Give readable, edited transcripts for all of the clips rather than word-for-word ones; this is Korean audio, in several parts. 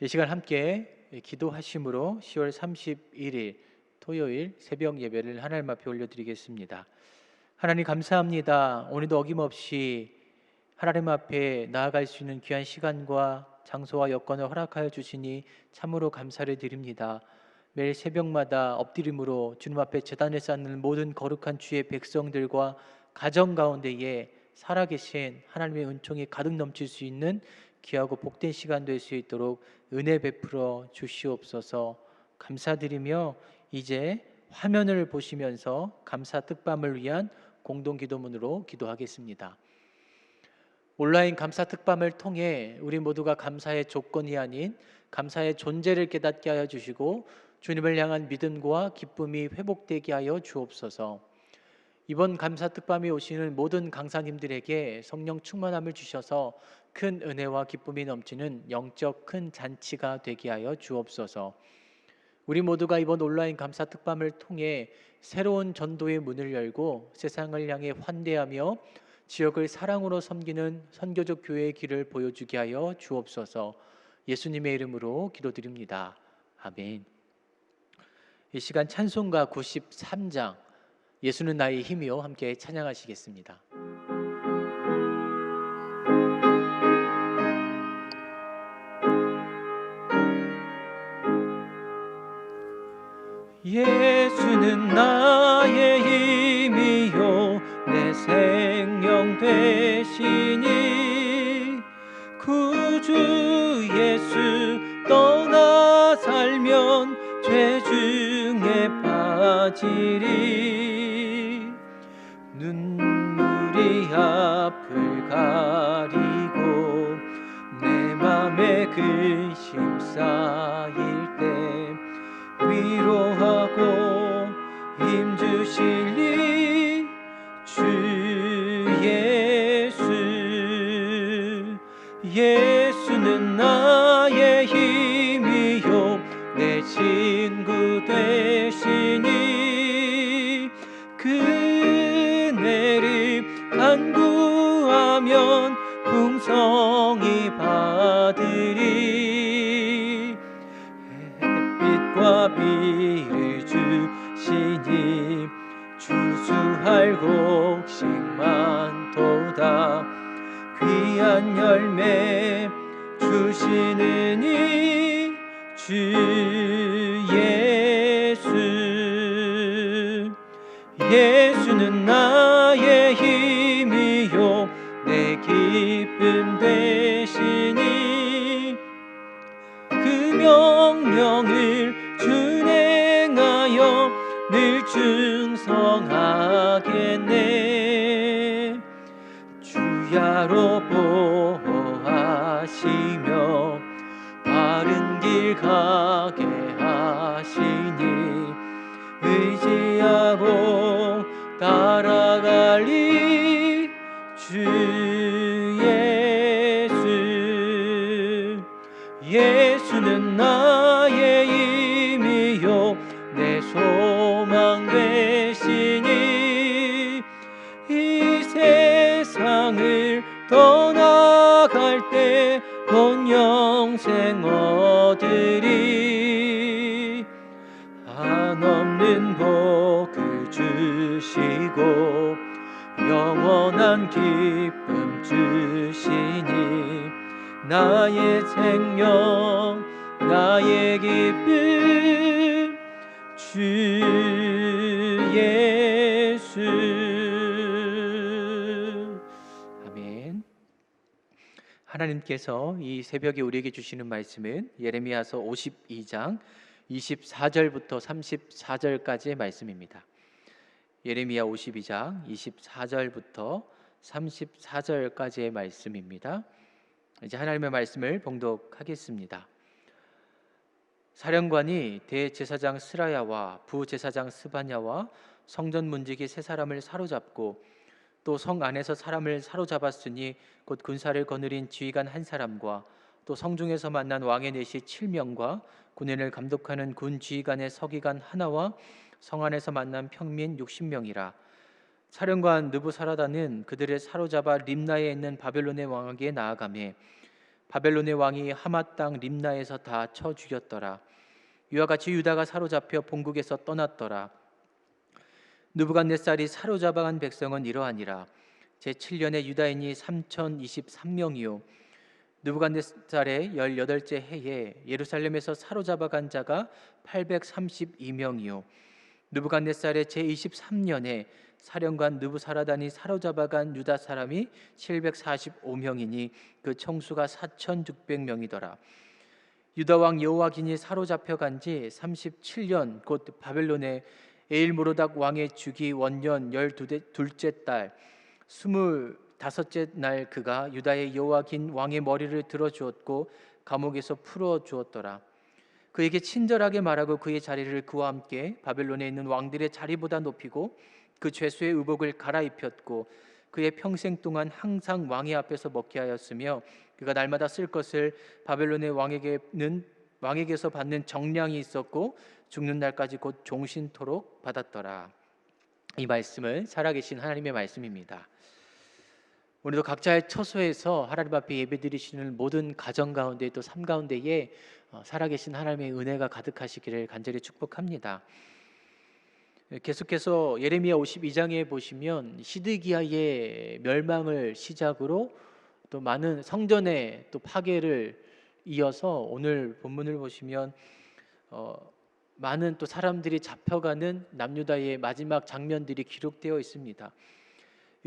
이 시간 함께 기도하심으로 10월 31일 토요일 새벽 예배를 하나님 앞에 올려드리겠습니다. 하나님 감사합니다. 오늘도 어김없이 하나님 앞에 나아갈 수 있는 귀한 시간과 장소와 여건을 허락하여 주시니 참으로 감사를 드립니다. 매일 새벽마다 엎드림으로 주님 앞에 제단을 쌓는 모든 거룩한 주의 백성들과 가정 가운데에 살아계신 하나님의 은총이 가득 넘칠 수 있는 귀하고 복된 시간 될 수 있도록 은혜 베풀어 주시옵소서. 감사드리며 이제 화면을 보시면서 감사 특밤을 위한 공동 기도문으로 기도하겠습니다. 온라인 감사 특밤을 통해 우리 모두가 감사의 조건이 아닌 감사의 존재를 깨닫게 하여 주시고 주님을 향한 믿음과 기쁨이 회복되게 하여 주옵소서. 이번 감사 특밤에 오시는 모든 강사님들에게 성령 충만함을 주셔서 큰 은혜와 기쁨이 넘치는 영적 큰 잔치가 되게 하여 주옵소서. 우리 모두가 이번 온라인 감사 특밤을 통해 새로운 전도의 문을 열고 세상을 향해 환대하며 지역을 사랑으로 섬기는 선교적 교회의 길을 보여주게 하여 주옵소서. 예수님의 이름으로 기도드립니다. 아멘. 이 시간 찬송가 93장 예수는 나의 힘이요 함께 찬양하시겠습니다. 예수는 나의 힘이요 내 생명 되시니 구주 예수 떠나 살면 죄 중에 빠지리 눈물이 앞을 가리고 내 맘에 근심 쌓일 때 위로하고 힘주시니 주 예수 예수는 나의 힘이요 내 친구 되시니 그네를 간구하면 풍성히 받으리 햇빛과 비를 주시니 추수할 곡식 많도다 귀한 열매 주시느니 주 예수 예수는 나의 힘이요 내 기쁨 되시니 그 명령을 준행하여 늘 충성하겠네 주야로 보호하시며 바른 길 가게 하시니 의지하고 따라갈리 주 예수 예수는 나의 힘이요 내 소망 되시니 이 세상을 떠나갈 때 본 영생 얻으리 한없는 복을 주시고 영원한 기쁨 주시니 나의 생명 나의 기쁨 주 예수 아멘. 하나님께서 이 새벽에 우리에게 주시는 말씀은 예레미야서 52장 24절부터 34절까지의 말씀입니다. 예레미야 52장 24절부터 34절까지의 말씀입니다. 이제 하나님의 말씀을 봉독하겠습니다. 사령관이 대제사장 스라야와 부제사장 스바냐와 성전 문지기 세 사람을 사로잡고 또 성 안에서 사람을 사로잡았으니 곧 군사를 거느린 지휘관 한 사람과 또 성중에서 만난 왕의 내시 7명과 군인을 감독하는 군 지휘관의 서기관 하나와 성 안에서 만난 평민 60명이라. 사령관 느부사라다는 그들을 사로잡아 림나에 있는 바벨론의 왕에게 나아가매 바벨론의 왕이 하마 땅 림나에서 다 쳐 죽였더라. 이와 같이 유다가 사로잡혀 본국에서 떠났더라. 느부갓네살이 사로잡아간 백성은 이러하니라. 제7년에 유다인이 3023명이요 느부갓네살의 18째 해에 예루살렘에서 사로잡아간 자가 832명이요 느부갓네살의 제23년에 사령관 느부사라단이 사로잡아간 유다 사람이 745명이니 그 총수가 4600명이더라. 유다 왕 여호와긴이 사로잡혀간 지 37년 곧 바벨론의 에일모로닥 왕의 주기 원년 12둘째 달 25째 날 그가 유다의 여호와긴 왕의 머리를 들어주었고 감옥에서 풀어주었더라. 그에게 친절하게 말하고 그의 자리를 그와 함께 바벨론에 있는 왕들의 자리보다 높이고 그 죄수의 의복을 갈아입혔고 그의 평생 동안 항상 왕의 앞에서 먹게 하였으며 그가 날마다 쓸 것을 바벨론의 왕에게서 받는 정량이 있었고 죽는 날까지 곧 종신토록 받았더라. 이 말씀은 살아계신 하나님의 말씀입니다. 오늘도 각자의 처소에서 하나님 앞에 예배드리시는 모든 가정 가운데 또 삶 가운데에 살아계신 하나님의 은혜가 가득하시기를 간절히 축복합니다. 계속해서 예레미야 52장에 보시면 시드기야의 멸망을 시작으로 또 많은 성전의 또 파괴를 이어서 오늘 본문을 보시면 많은 또 사람들이 잡혀가는 남유다의 마지막 장면들이 기록되어 있습니다.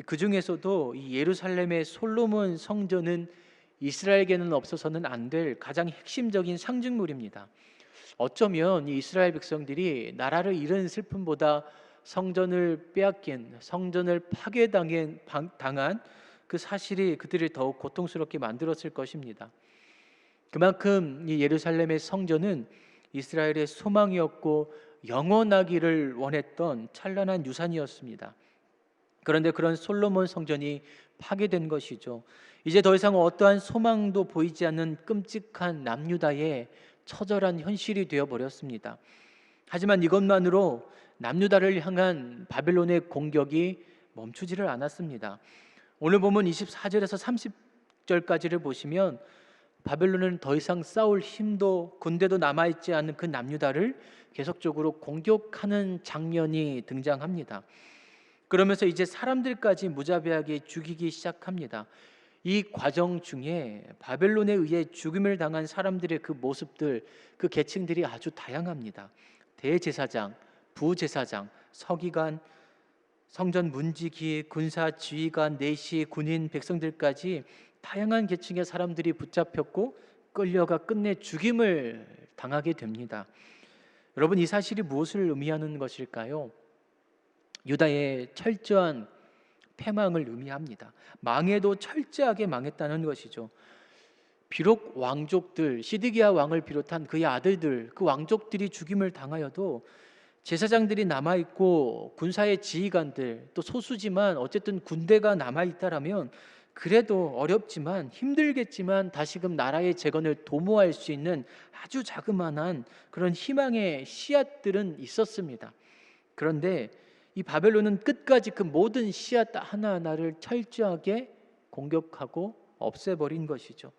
그 중에서도 이 예루살렘의 솔로몬 성전은 이스라엘에게는 없어서는 안 될 가장 핵심적인 상징물입니다. 어쩌면 이 이스라엘 백성들이 나라를 잃은 슬픔보다 성전을 빼앗긴, 성전을 파괴당한 그 사실이 그들을 더욱 고통스럽게 만들었을 것입니다. 그만큼 이 예루살렘의 성전은 이스라엘의 소망이었고 영원하기를 원했던 찬란한 유산이었습니다. 그런데 그런 솔로몬 성전이 파괴된 것이죠. 이제 더 이상 어떠한 소망도 보이지 않는 끔찍한 남유다의 처절한 현실이 되어버렸습니다. 하지만 이것만으로 남유다를 향한 바벨론의 공격이 멈추지를 않았습니다. 오늘 보면 24절에서 30절까지를 보시면 바벨론은 더 이상 싸울 힘도 군대도 남아있지 않은 그 남유다를 계속적으로 공격하는 장면이 등장합니다. 그러면서 이제 사람들까지 무자비하게 죽이기 시작합니다. 이 과정 중에 바벨론에 의해 죽임을 당한 사람들의 그 모습들, 그 계층들이 아주 다양합니다. 대제사장, 부제사장, 서기관, 성전 문지기, 군사 지휘관, 내시, 군인, 백성들까지 다양한 계층의 사람들이 붙잡혔고 끌려가 끝내 죽임을 당하게 됩니다. 여러분, 이 사실이 무엇을 의미하는 것일까요? 유다의 철저한 패망을 의미합니다. 망해도 철저하게 망했다는 것이죠. 비록 왕족들, 시드기야 왕을 비롯한 그의 아들들, 그 왕족들이 죽임을 당하여도 제사장들이 남아있고 군사의 지휘관들, 또 소수지만 어쨌든 군대가 남아있다라면 그래도 어렵지만 힘들겠지만 다시금 나라의 재건을 도모할 수 있는 아주 자그마한 그런 희망의 씨앗들은 있었습니다. 그런데 이 바벨론은 끝까지 그 모든 씨앗 하나하나를 철저하게 공격하고 없애버린 것이죠.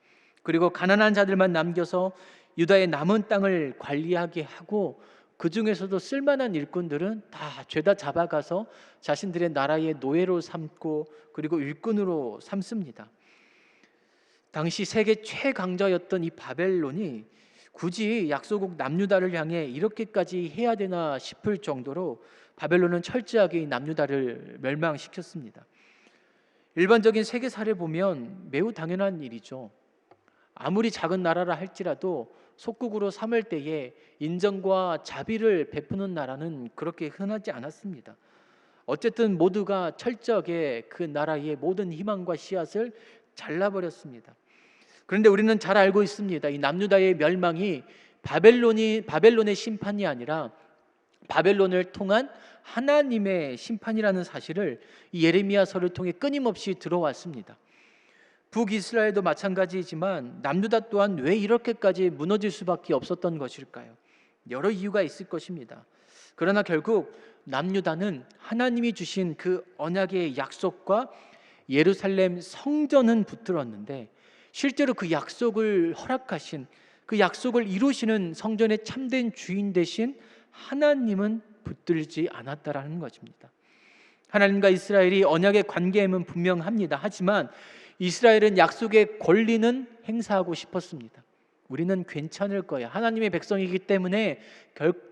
그리고 가난한 자들만 남겨서 유다의 남은 땅을 관리하게 하고 그 중에서도 쓸만한 일꾼들은 다 죄다 잡아가서 자신들의 나라의 노예로 삼고 그리고 일꾼으로 삼습니다. 당시 세계 최강자였던 이 바벨론이 굳이 약소국 남유다를 향해 이렇게까지 해야 되나 싶을 정도로 바벨론은 철저하게 이 남유다를 멸망시켰습니다. 일반적인 세계사를 보면 매우 당연한 일이죠. 아무리 작은 나라라 할지라도 속국으로 삼을 때에 인정과 자비를 베푸는 나라는 그렇게 흔하지 않았습니다. 어쨌든 모두가 철저하게 그 나라의 모든 희망과 씨앗을 잘라버렸습니다. 그런데 우리는 잘 알고 있습니다. 이 남유다의 멸망이 바벨론의 심판이 아니라 바벨론을 통한 하나님의 심판이라는 사실을 이 예레미야서를 통해 끊임없이 들어왔습니다. 북이스라엘도 마찬가지이지만 남유다 또한 왜 이렇게까지 무너질 수밖에 없었던 것일까요? 여러 이유가 있을 것입니다. 그러나 결국 남유다는 하나님이 주신 그 언약의 약속과 예루살렘 성전은 붙들었는데 실제로 그 약속을 허락하신, 그 약속을 이루시는 성전의 참된 주인 되신 하나님은 붙들지 않았다라는 것입니다. 하나님과 이스라엘이 언약의 관계임은 분명합니다. 하지만 이스라엘은 약속의 권리는 행사하고 싶었습니다. 우리는 괜찮을 거야. 하나님의 백성이기 때문에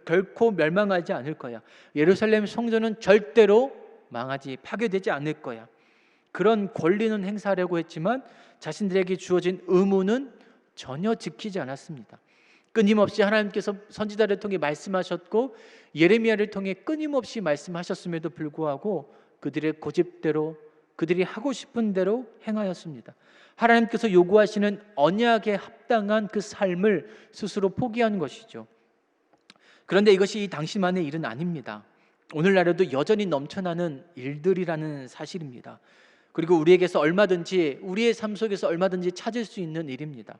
결코 멸망하지 않을 거야. 예루살렘 성전은 절대로 망하지, 파괴되지 않을 거야. 그런 권리는 행사하려고 했지만 자신들에게 주어진 의무는 전혀 지키지 않았습니다. 끊임없이 하나님께서 선지자를 통해 말씀하셨고 예레미야를 통해 끊임없이 말씀하셨음에도 불구하고 그들의 고집대로, 그들이 하고 싶은 대로 행하였습니다. 하나님께서 요구하시는 언약에 합당한 그 삶을 스스로 포기한 것이죠. 그런데 이것이 당시만의 일은 아닙니다. 오늘날에도 여전히 넘쳐나는 일들이라는 사실입니다. 그리고 우리에게서 얼마든지, 우리의 삶 속에서 얼마든지 찾을 수 있는 일입니다.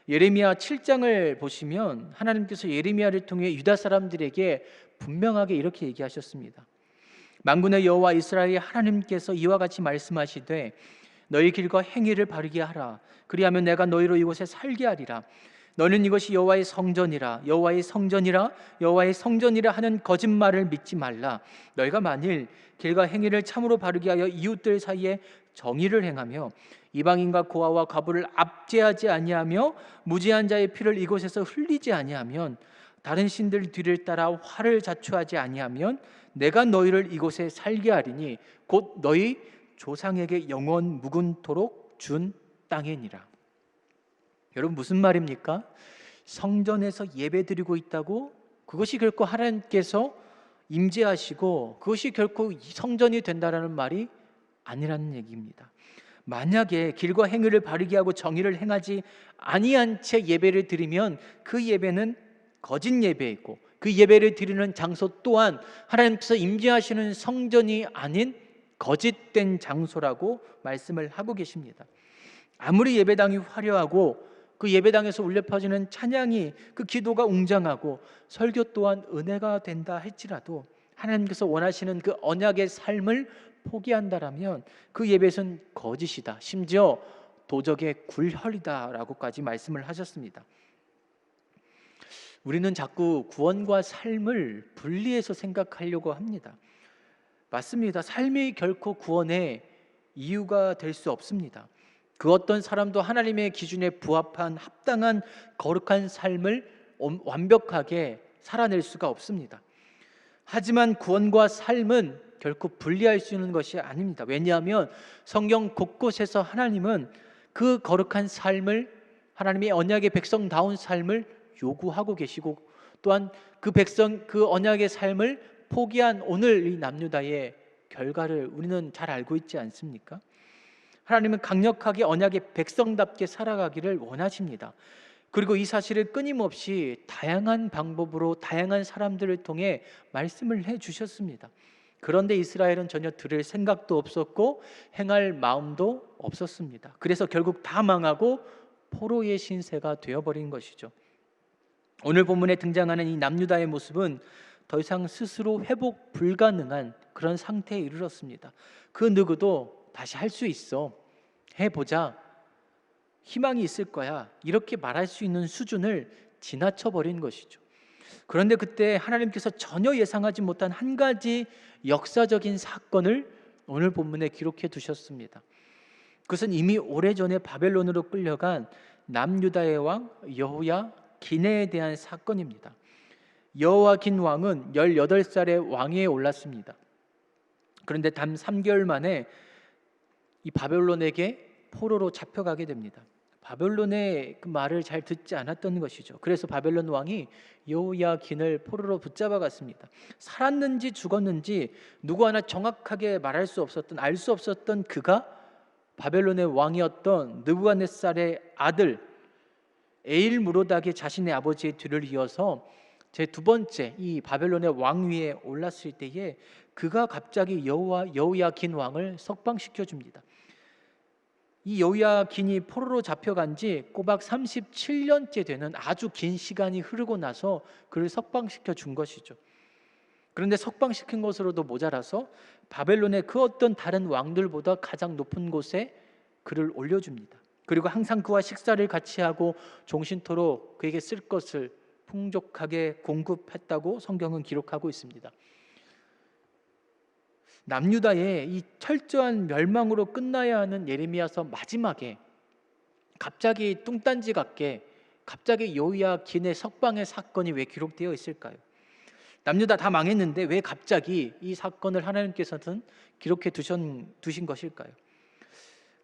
예레미야 7장을 보시면 하나님께서 예레미야를 통해 유다 사람들에게 분명하게 이렇게 얘기하셨습니다. 만군의 여호와 이스라엘의 하나님께서 이와 같이 말씀하시되 너희 길과 행위를 바르게 하라. 그리하면 내가 너희로 이곳에 살게 하리라. 너는 이것이 여호와의 성전이라, 여호와의 성전이라, 여호와의 성전이라 하는 거짓말을 믿지 말라. 너희가 만일 길과 행위를 참으로 바르게 하여 이웃들 사이에 정의를 행하며 이방인과 고아와 과부를 압제하지 아니하며 무지한 자의 피를 이곳에서 흘리지 아니하면 다른 신들 뒤를 따라 화를 자초하지 아니하면 내가 너희를 이곳에 살게 하리니 곧 너희 조상에게 영원 묵은토록 준 땅이니라. 여러분 무슨 말입니까? 성전에서 예배드리고 있다고 그것이 결코 하나님께서 임재하시고 그것이 결코 성전이 된다라는 말이 아니라는 얘기입니다. 만약에 길과 행위를 바르게 하고 정의를 행하지 아니한 채 예배를 드리면 그 예배는 거짓 예배이고 그 예배를 드리는 장소 또한 하나님께서 임재하시는 성전이 아닌 거짓된 장소라고 말씀을 하고 계십니다. 아무리 예배당이 화려하고 그 예배당에서 울려 퍼지는 찬양이, 그 기도가 웅장하고 설교 또한 은혜가 된다 할지라도 하나님께서 원하시는 그 언약의 삶을 포기한다라면 그 예배는 거짓이다, 심지어 도적의 굴혈이다라고까지 말씀을 하셨습니다. 우리는 자꾸 구원과 삶을 분리해서 생각하려고 합니다. 맞습니다. 삶이 결코 구원의 이유가 될 수 없습니다. 그 어떤 사람도 하나님의 기준에 부합한 합당한 거룩한 삶을 완벽하게 살아낼 수가 없습니다. 하지만 구원과 삶은 결코 분리할 수 있는 것이 아닙니다. 왜냐하면 성경 곳곳에서 하나님은 그 거룩한 삶을, 하나님의 언약의 백성다운 삶을 요구하고 계시고 또한 그 백성, 그 언약의 삶을 포기한 오늘 이 남유다의 결과를 우리는 잘 알고 있지 않습니까? 하나님은 강력하게 언약의 백성답게 살아가기를 원하십니다. 그리고 이 사실을 끊임없이 다양한 방법으로 다양한 사람들을 통해 말씀을 해주셨습니다. 그런데 이스라엘은 전혀 들을 생각도 없었고 행할 마음도 없었습니다. 그래서 결국 다 망하고 포로의 신세가 되어버린 것이죠. 오늘 본문에 등장하는 이 남유다의 모습은 더 이상 스스로 회복 불가능한 그런 상태에 이르렀습니다. 그 누구도 다시 할 수 있어, 해보자, 희망이 있을 거야, 이렇게 말할 수 있는 수준을 지나쳐버린 것이죠. 그런데 그때 하나님께서 전혀 예상하지 못한 한 가지 역사적인 사건을 오늘 본문에 기록해 두셨습니다. 그것은 이미 오래전에 바벨론으로 끌려간 남유다의 왕 여호야긴에 대한 사건입니다. 여호야긴 왕은 18살에 왕위에 올랐습니다. 그런데 단 3개월 만에 이 바벨론에게 포로로 잡혀가게 됩니다. 바벨론의 그 말을 잘 듣지 않았던 것이죠. 그래서 바벨론 왕이 여호야긴을 포로로 붙잡아 갔습니다. 살았는지 죽었는지 누구 하나 정확하게 말할 수 없었던, 알 수 없었던 그가 바벨론의 왕이었던 느부갓네살의 아들 에일무로닥이 자신의 아버지의 뒤를 이어서 제 두 번째 이 바벨론의 왕위에 올랐을 때에 그가 갑자기 여호야긴 왕을 석방시켜 줍니다. 이 여호야긴이 포로로 잡혀간 지 꼬박 37년째 되는 아주 긴 시간이 흐르고 나서 그를 석방시켜 준 것이죠. 그런데 석방시킨 것으로도 모자라서 바벨론의 그 어떤 다른 왕들보다 가장 높은 곳에 그를 올려줍니다. 그리고 항상 그와 식사를 같이 하고 종신토록 그에게 쓸 것을 풍족하게 공급했다고 성경은 기록하고 있습니다. 남유다의 이 철저한 멸망으로 끝나야 하는 예레미야서 마지막에 갑자기 뚱딴지 같게 갑자기 요야긴의 석방의 사건이 왜 기록되어 있을까요? 남유다 다 망했는데 왜 갑자기 이 사건을 하나님께서는 기록해 두신 것일까요?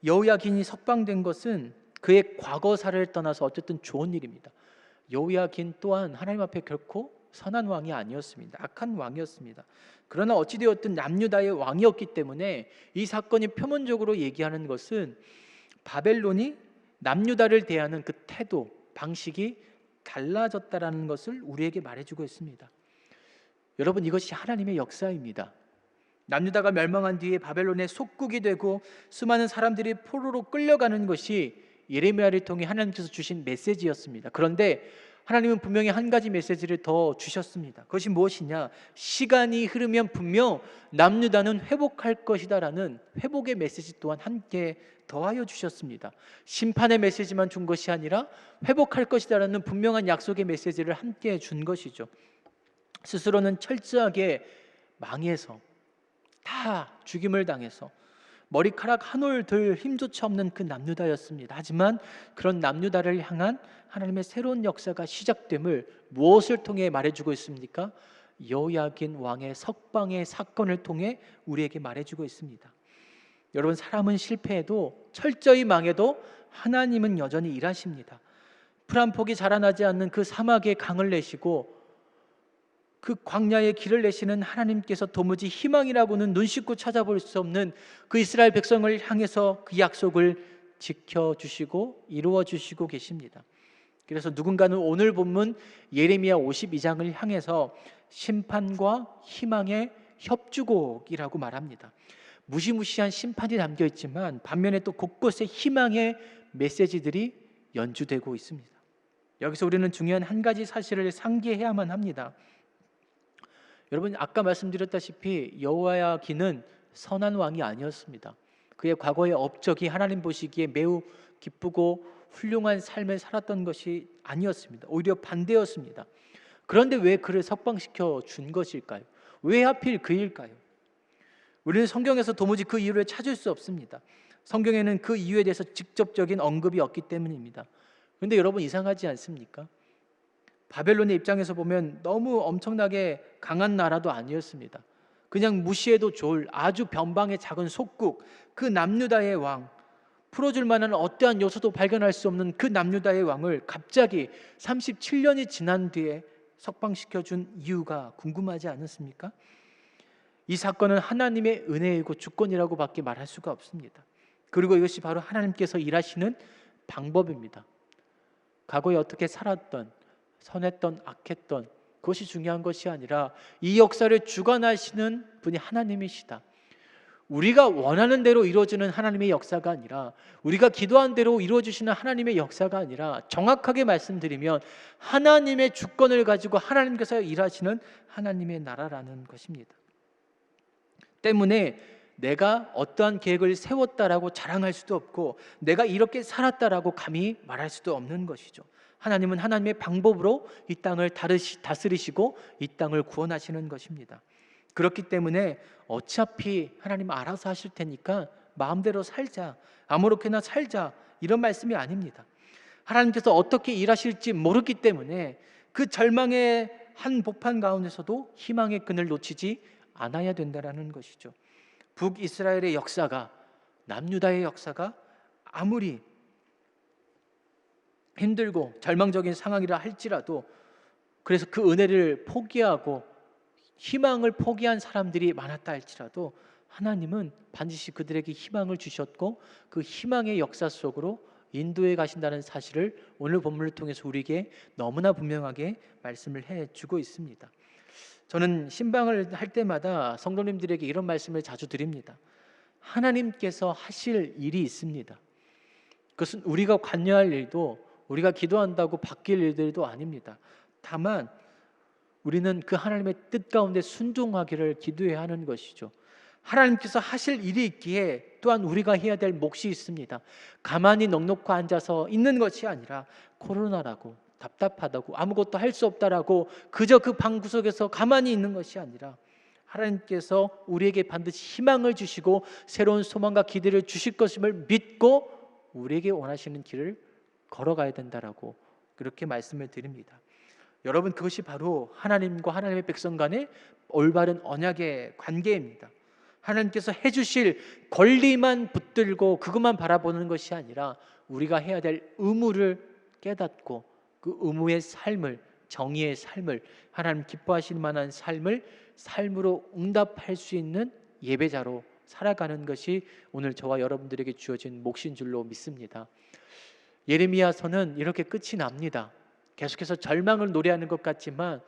여호야긴이 석방된 것은 그의 과거사를 떠나서 어쨌든 좋은 일입니다. 여호야긴 또한 하나님 앞에 결코 선한 왕이 아니었습니다. 악한 왕이었습니다. 그러나 어찌되었든 남유다의 왕이었기 때문에 이 사건이 표면적으로 얘기하는 것은 바벨론이 남유다를 대하는 그 태도, 방식이 달라졌다라는 것을 우리에게 말해주고 있습니다. 여러분, 이것이 하나님의 역사입니다. 남유다가 멸망한 뒤에 바벨론의 속국이 되고 수많은 사람들이 포로로 끌려가는 것이 예레미야를 통해 하나님께서 주신 메시지였습니다. 그런데 하나님은 분명히 한 가지 메시지를 더 주셨습니다. 그것이 무엇이냐? 시간이 흐르면 분명 남유다는 회복할 것이다라는 회복의 메시지 또한 함께 더하여 주셨습니다. 심판의 메시지만 준 것이 아니라 회복할 것이다라는 분명한 약속의 메시지를 함께 준 것이죠. 스스로는 철저하게 망해서 다 죽임을 당해서 머리카락 한 올 들 힘조차 없는 그 남유다였습니다. 하지만 그런 남유다를 향한 하나님의 새로운 역사가 시작됨을 무엇을 통해 말해주고 있습니까? 여호야긴 왕의 석방의 사건을 통해 우리에게 말해주고 있습니다. 여러분, 사람은 실패해도 철저히 망해도 하나님은 여전히 일하십니다. 풀 한 폭이 자라나지 않는 그 사막에 강을 내시고 그 광야의 길을 내시는 하나님께서 도무지 희망이라고는 눈 씻고 찾아볼 수 없는 그 이스라엘 백성을 향해서 그 약속을 지켜주시고 이루어주시고 계십니다. 그래서 누군가는 오늘 본문 예레미야 52장을 향해서 심판과 희망의 협주곡이라고 말합니다. 무시무시한 심판이 담겨있지만 반면에 또 곳곳에 희망의 메시지들이 연주되고 있습니다. 여기서 우리는 중요한 한 가지 사실을 상기해야만 합니다. 여러분, 아까 말씀드렸다시피 여호야긴은 선한 왕이 아니었습니다. 그의 과거의 업적이 하나님 보시기에 매우 기쁘고 훌륭한 삶을 살았던 것이 아니었습니다. 오히려 반대였습니다. 그런데 왜 그를 석방시켜 준 것일까요? 왜 하필 그일까요? 우리는 성경에서 도무지 그 이유를 찾을 수 없습니다. 성경에는 그 이유에 대해서 직접적인 언급이 없기 때문입니다. 그런데 여러분, 이상하지 않습니까? 바벨론의 입장에서 보면 너무 엄청나게 강한 나라도 아니었습니다. 그냥 무시해도 좋을 아주 변방의 작은 속국, 그 남유다의 왕, 풀어줄 만한 어떠한 요소도 발견할 수 없는 그 남유다의 왕을 갑자기 37년이 지난 뒤에 석방시켜준 이유가 궁금하지 않으십니까? 이 사건은 하나님의 은혜이고 주권이라고 밖에 말할 수가 없습니다. 그리고 이것이 바로 하나님께서 일하시는 방법입니다. 과거에 어떻게 살았던, 선했던, 악했던, 그것이 중요한 것이 아니라 이 역사를 주관하시는 분이 하나님이시다. 우리가 원하는 대로 이루어지는 하나님의 역사가 아니라, 우리가 기도한 대로 이루어지시는 하나님의 역사가 아니라, 정확하게 말씀드리면 하나님의 주권을 가지고 하나님께서 일하시는 하나님의 나라라는 것입니다. 때문에 내가 어떠한 계획을 세웠다라고 자랑할 수도 없고, 내가 이렇게 살았다라고 감히 말할 수도 없는 것이죠. 하나님은 하나님의 방법으로 이 땅을 다스리시고 이 땅을 구원하시는 것입니다. 그렇기 때문에 어차피 하나님 알아서 하실 테니까 마음대로 살자, 아무렇게나 살자, 이런 말씀이 아닙니다. 하나님께서 어떻게 일하실지 모르기 때문에 그 절망의 한 복판 가운데서도 희망의 끈을 놓치지 않아야 된다는 것이죠. 북이스라엘의 역사가, 남유다의 역사가 아무리 힘들고 절망적인 상황이라 할지라도, 그래서 그 은혜를 포기하고 희망을 포기한 사람들이 많았다 할지라도 하나님은 반드시 그들에게 희망을 주셨고 그 희망의 역사 속으로 인도해 가신다는 사실을 오늘 본문을 통해서 우리에게 너무나 분명하게 말씀을 해주고 있습니다. 저는 신방을 할 때마다 성도님들에게 이런 말씀을 자주 드립니다. 하나님께서 하실 일이 있습니다. 그것은 우리가 관여할 일도, 우리가 기도한다고 바뀔 일들도 아닙니다. 다만 우리는 그 하나님의 뜻 가운데 순종하기를 기도해야 하는 것이죠. 하나님께서 하실 일이 있기에 또한 우리가 해야 될 몫이 있습니다. 가만히 넋놓고 앉아서 있는 것이 아니라 코로나라고 답답하다고 아무것도 할 수 없다라고 그저 그 방 구석에서 가만히 있는 것이 아니라 하나님께서 우리에게 반드시 희망을 주시고 새로운 소망과 기대를 주실 것임을 믿고 우리에게 원하시는 길을 걸어가야 된다라고 그렇게 말씀을 드립니다. 여러분, 그것이 바로 하나님과 하나님의 백성 간의 올바른 언약의 관계입니다. 하나님께서 해주실 권리만 붙들고 그것만 바라보는 것이 아니라 우리가 해야 될 의무를 깨닫고 그 의무의 삶을, 정의의 삶을, 하나님 기뻐하실 만한 삶으로 응답할 수 있는 예배자로 살아가는 것이 오늘 저와 여러분들에게 주어진 몫인 줄로 믿습니다. 예레미야서는 이렇게 끝이 납니다. 계속해서 절망을 노래하는 것 같지만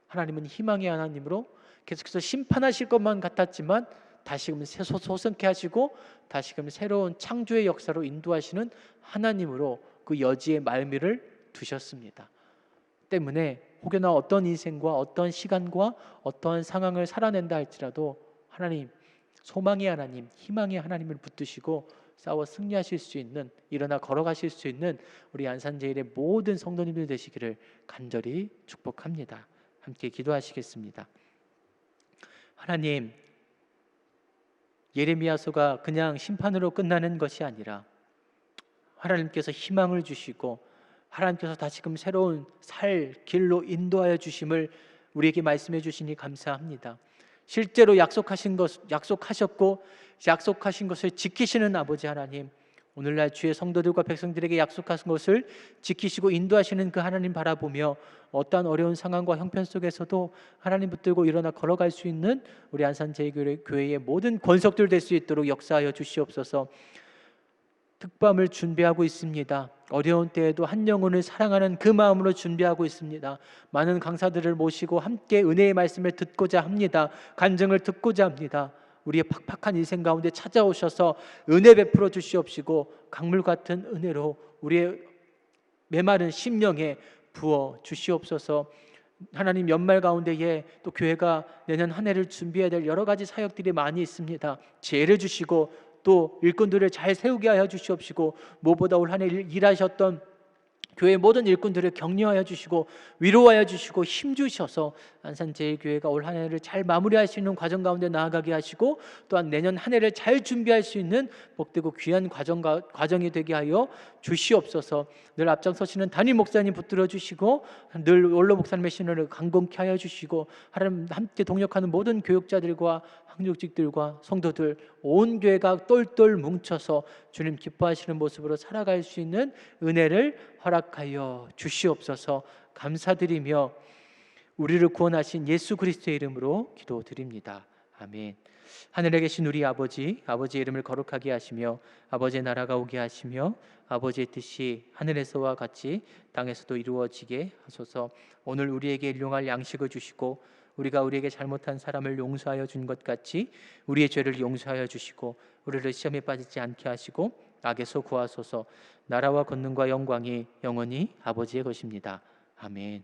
하나님은 희망의 하나님으로 계속해서 심판하실 것만 같았지만 다시금 소생케 하시고 다시금 새로운 창조의 역사로 인도하시는 하나님으로 그 여지의 말미를 두셨습니다. 때문에 혹여나 어떤 인생과 어떤 시간과 어떠한 상황을 살아낸다 할지라도 하나님, 소망의 하나님, 희망의 하나님을 붙드시고 싸워 승리하실 수 있는, 일어나 걸어가실 수 있는 우리 안산제일의 모든 성도님들 되시기를 간절히 축복합니다. 함께 기도하시겠습니다. 하나님, 예레미야서가 그냥 심판으로 끝나는 것이 아니라 하나님께서 희망을 주시고 하나님께서 다시금 새로운 길로 인도하여 주심을 우리에게 말씀해 주시니 감사합니다. 실제로 약속하셨고 약속하신 것을 지키시는 아버지 하나님, 오늘날 주의 성도들과 백성들에게 약속하신 것을 지키시고 인도하시는 그 하나님 바라보며 어떠한 어려운 상황과 형편 속에서도 하나님 붙들고 일어나 걸어갈 수 있는 우리 안산제일교회의 모든 권속들 될 수 있도록 역사하여 주시옵소서. 특밤을 준비하고 있습니다. 어려운 때에도 한 영혼을 사랑하는 그 마음으로 준비하고 있습니다. 많은 강사들을 모시고 함께 은혜의 말씀을 듣고자 합니다. 간증을 듣고자 합니다. 우리의 팍팍한 인생 가운데 찾아오셔서 은혜 베풀어 주시옵시고 강물 같은 은혜로 우리의 메마른 심령에 부어 주시옵소서. 하나님, 연말 가운데에 또 교회가 내년 한 해를 준비해야 될 여러 가지 사역들이 많이 있습니다. 지혜를 주시고 또 일꾼들을 잘 세우게 하여 주시옵시고 무엇보다 올 한 해 일하셨던 교회 모든 일꾼들을 격려하여 주시고 위로하여 주시고 힘주셔서 안산제일교회가 올 한 해를 잘 마무리할 수 있는 과정 가운데 나아가게 하시고 또한 내년 한 해를 잘 준비할 수 있는 복되고 귀한 과정이 되게 하여 주시옵소서. 늘 앞장서시는 담임 목사님 붙들어 주시고 늘 원로 목사님의 신원을 강건케 하여 주시고 하나님 함께 동역하는 모든 교육자들과 학육직들과 성도들 온 교회가 똘똘 뭉쳐서 주님 기뻐하시는 모습으로 살아갈 수 있는 은혜를 허락하여 주시옵소서. 감사드리며 우리를 구원하신 예수 그리스도의 이름으로 기도드립니다. 아멘. 하늘에 계신 우리 아버지의 이름을 거룩하게 하시며 아버지의 나라가 오게 하시며 아버지의 뜻이 하늘에서와 같이 땅에서도 이루어지게 하소서. 오늘 우리에게 일용할 양식을 주시고 우리가 우리에게 잘못한 사람을 용서하여 준 것 같이 우리의 죄를 용서하여 주시고 우리를 시험에 빠지지 않게 하시고 악에서 구하소서. 나라와 권능과 영광이 영원히 아버지의 것입니다. 아멘.